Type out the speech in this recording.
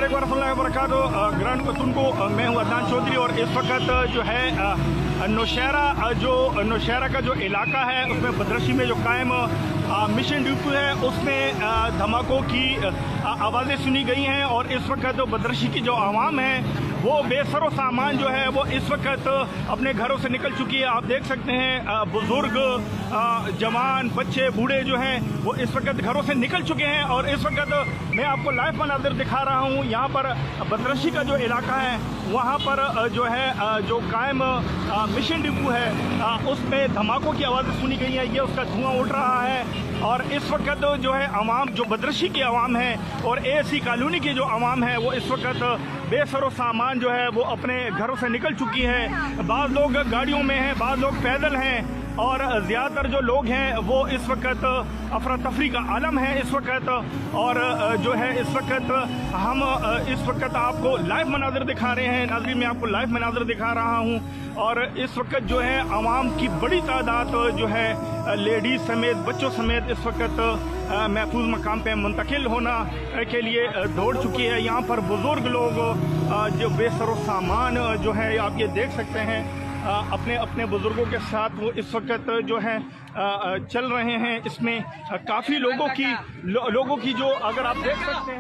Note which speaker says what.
Speaker 1: अलैकुम वरहमतुल्लाहि वबरकातुहू। ग्रांड पतून को मैं हूँ अदनान चौधरी और इस वक्त जो है नौशहरा का जो इलाका है उसमें बदरशी में जो कायम मिशन डिपो है उसमें धमाकों की आवाज़ें सुनी गई हैं और इस वक्त बदरशी की जो आवाम है वो बेसरो सामान जो है वो इस वक्त अपने घरों से निकल चुकी है। आप देख सकते हैं बुजुर्ग, जवान, बच्चे, बूढ़े जो हैं वो इस वक्त घरों से निकल चुके हैं और इस वक्त मैं आपको लाइव मनाज़िर दिखा रहा हूँ। यहाँ पर बदरशी का जो इलाका है वहाँ पर जो है जो कायम मिशन डिपो है उसमें धमाकों की आवाज़ें सुनी गई हैं, ये उसका धुआं उड़ रहा है और इस वक्त जो है आवाम, जो बदरशी की आवाम है और एसी कॉलोनी की जो आवाम है वो इस वक्त बेसरो सामान जो है वो अपने घरों से निकल चुकी है। बाद लोग गाड़ियों में हैं, बाद लोग पैदल हैं और ज़्यादातर जो लोग हैं वो इस वक्त अफरा तफरी का आलम है इस वक्त। और जो है इस वक्त हम इस वक्त आपको लाइव मनाज़िर दिखा रहे हैं। नाज़रीन, मैं आपको लाइव मनाज़िर दिखा रहा हूँ और इस वक्त जो है आवाम की बड़ी तादाद जो है लेडीज़ समेत, बच्चों समेत इस वक्त महफूज मकाम पे मुंतकिल होना के लिए दौड़ चुकी है। यहाँ पर बुज़ुर्ग लोग जो बेसरो सामान जो है आप ये देख सकते हैं अपने अपने बुज़ुर्गों के साथ वो इस वक्त जो है चल रहे हैं। इसमें काफ़ी लोगों की जो, अगर आप देख सकते हैं